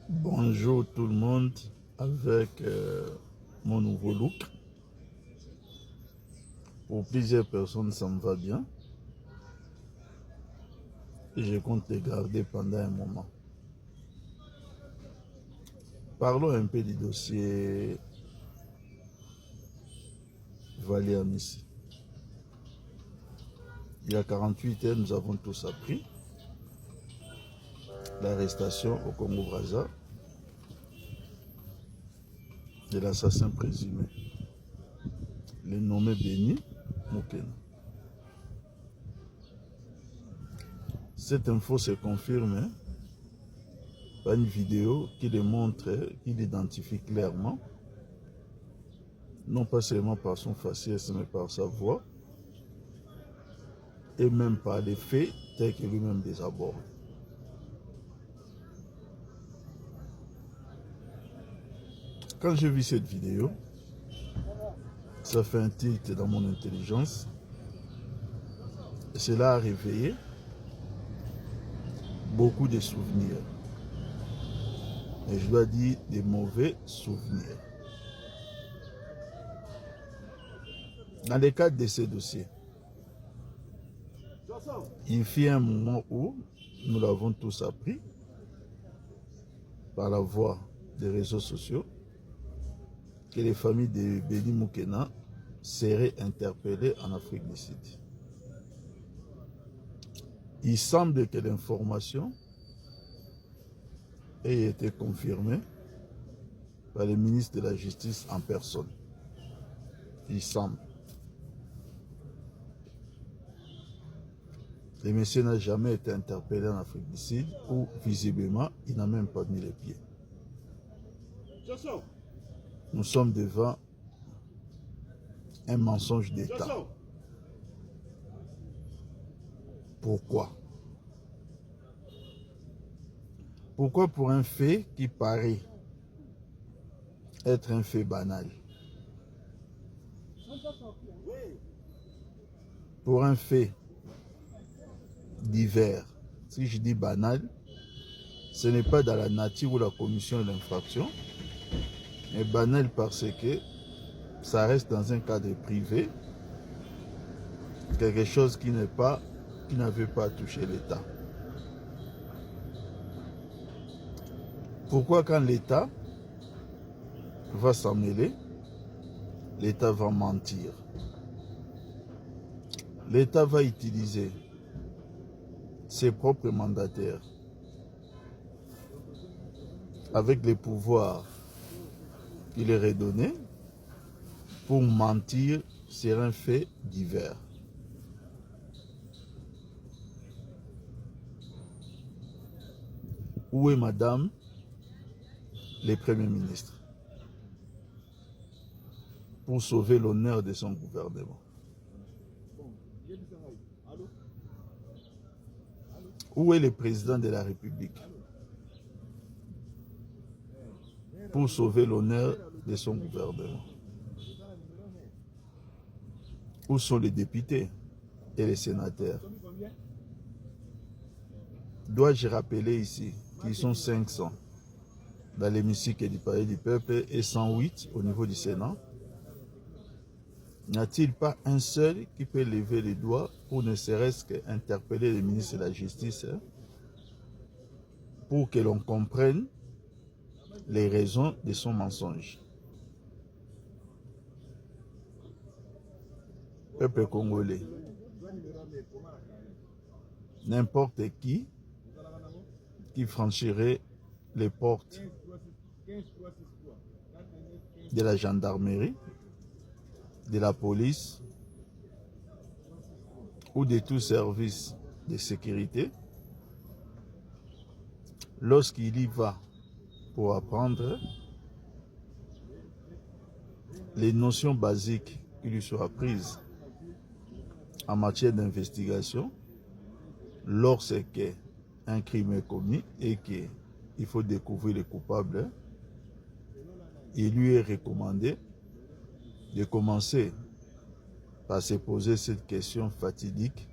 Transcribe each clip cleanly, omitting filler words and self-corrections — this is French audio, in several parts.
Bonjour tout le monde avec mon nouveau look. Pour plusieurs personnes, ça me va bien. Et je compte les garder pendant un moment. Parlons un peu du dossier Valian ici. Il y a 48 heures, nous avons tous appris l'arrestation au Congo-Brazza de l'assassin présumé, le nommé Béni Mokena. Cette info se confirme par une vidéo qui démontre, qui l'identifie clairement, non pas seulement par son faciès, mais par sa voix, et même par les faits tels que lui-même les aborde. Quand j'ai vu cette vidéo, ça fait un tilt dans mon intelligence, et cela a réveillé beaucoup de souvenirs. Et je dois dire des mauvais souvenirs. Dans le cadre de ces dossiers, il fut un moment où nous l'avons tous appris par la voie des réseaux sociaux que les familles de Béni Mokena seraient interpellées en Afrique du Sud. Il semble que l'information ait été confirmée par le ministre de la Justice en personne. Il semble. Le monsieur n'a jamais été interpellé en Afrique du Sud où, visiblement, il n'a même pas mis les pieds. Nous sommes devant un mensonge d'État. Pourquoi? Pourquoi pour un fait qui paraît être un fait banal? Pour un fait divers, si je dis banal, ce n'est pas dans la nature ou la commission de l'infraction, mais banal parce que ça reste dans un cadre privé, quelque chose qui n'avait pas touché l'État. Pourquoi quand l'État va s'en mêler, l'État va mentir? L'État va utiliser ses propres mandataires avec les pouvoirs qu'il leur est donné pour mentir sur un fait divers. Où est madame le Premier ministre pour sauver l'honneur de son gouvernement? Où est le président de la République pour sauver l'honneur de son gouvernement? Où sont les députés et les sénateurs? Dois-je rappeler ici qu'ils sont 500 dans l'hémicycle du Palais du Peuple et 108 au niveau du Sénat? N'y a-t-il pas un seul qui peut lever les doigts pour ne serait-ce qu'interpeller le ministre de la Justice pour que l'on comprenne les raisons de son mensonge? Peuple congolais, n'importe qui franchirait les portes de la gendarmerie, de la police ou de tout service de sécurité, lorsqu'il y va pour apprendre les notions basiques qui lui soient prises en matière d'investigation, lorsqu'un crime est commis et qu'il faut découvrir les coupables, il lui est recommandé de commencer par se poser cette question fatidique: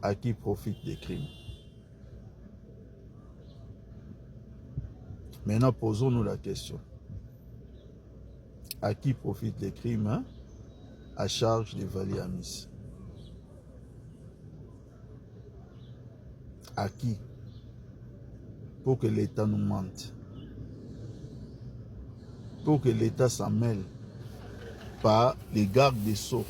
à qui profitent les crimes? Maintenant, posons-nous la question. À qui profitent les crimes, hein, à charge de Vali Amis? À qui? Pour que l'État nous mente. Pour que l'État s'en mêle par les gardes des sceaux.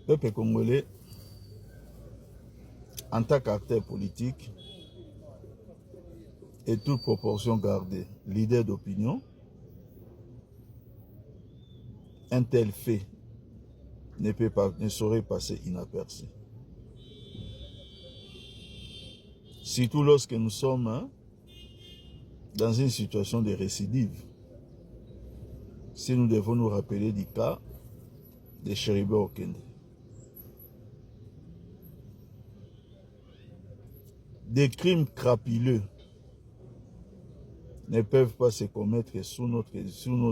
Peuple congolais, en tant qu'acteur politique, et toute proportion gardée, leader d'opinion, un tel fait ne saurait passer inaperçu. Surtout lorsque nous sommes, hein, dans une situation de récidive. Si nous devons nous rappeler du cas de Cheribe Okende. Des crimes crapuleux ne peuvent pas se commettre sous nos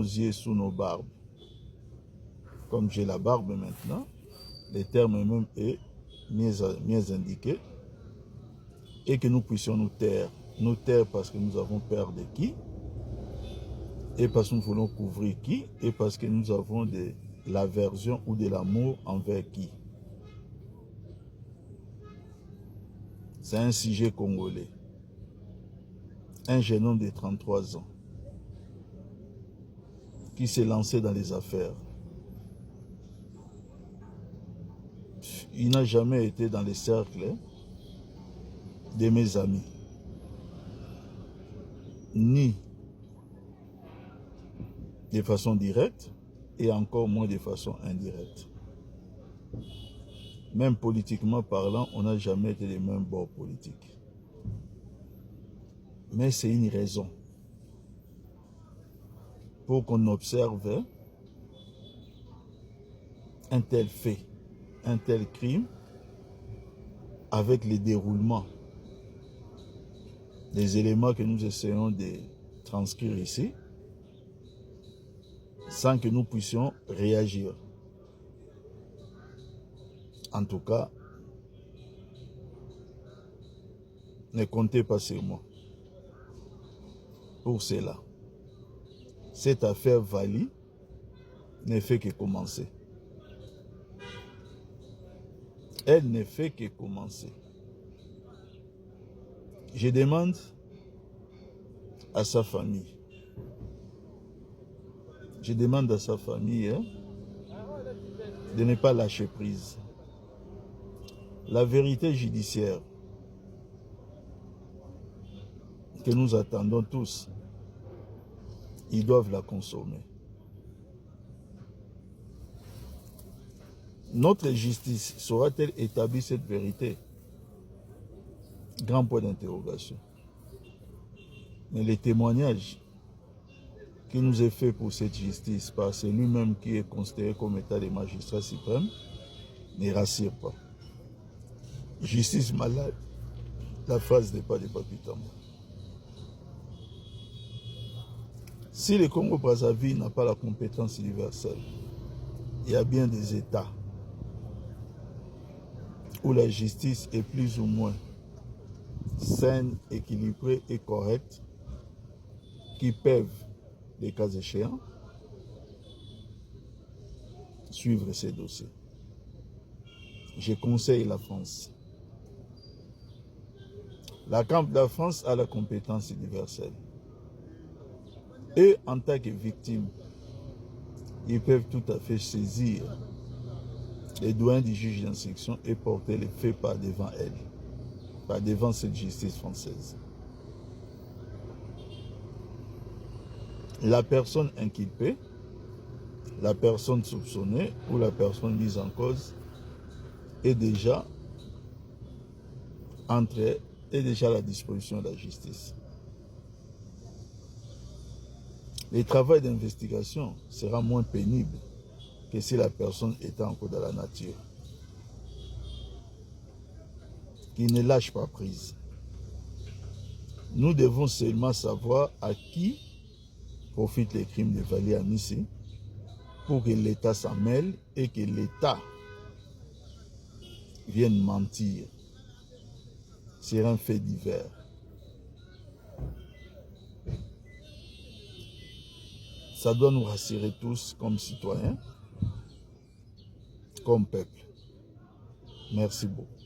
yeux, sous nos barbes. Comme j'ai la barbe maintenant, le terme même est mieux indiqué, et que nous puissions nous taire. Nous taire parce que nous avons peur de qui, et parce que nous voulons couvrir qui, et parce que nous avons de l'aversion ou de l'amour envers qui. C'est un sujet congolais. Un jeune homme de 33 ans qui s'est lancé dans les affaires. Il n'a jamais été dans les cercles de mes amis, ni de façon directe et encore moins de façon indirecte. Même politiquement parlant, on n'a jamais été les mêmes bords politiques. Mais c'est une raison pour qu'on observe un tel fait, un tel crime, avec les déroulements des éléments que nous essayons de transcrire ici, sans que nous puissions réagir. En tout cas, ne comptez pas sur moi pour cela. Cette affaire Vali ne fait que commencer. Elle ne fait que commencer. Je demande à sa famille, hein, de ne pas lâcher prise. La vérité judiciaire que nous attendons tous, ils doivent la consommer. Notre justice saura-t-elle établir cette vérité? Grand point d'interrogation. Mais les témoignages qui nous est fait pour cette justice par celui-même qui est considéré comme état des magistrats suprêmes ne rassure pas. Justice malade, la phrase n'est pas de Papi Tambo. Si le Congo-Brazzaville n'a pas la compétence universelle, il y a bien des États où la justice est plus ou moins saine, équilibrée et correcte, qui peuvent, les cas échéants, suivre ces dossiers. Je conseille la France. La France a la compétence universelle. Eux, en tant que victimes, ils peuvent tout à fait saisir les doyens du juge d'instruction et porter les faits par devant elle, par devant cette justice française. La personne inculpée, la personne soupçonnée ou la personne mise en cause est déjà à la disposition de la justice. Le travail d'investigation sera moins pénible que si la personne était encore dans la nature. Qui ne lâche pas prise. Nous devons seulement savoir à qui profitent les crimes de Vali Amis pour que l'État s'en mêle et que l'État viennent mentir sur un fait divers. Ça doit nous rassurer tous comme citoyens, comme peuple. Merci beaucoup.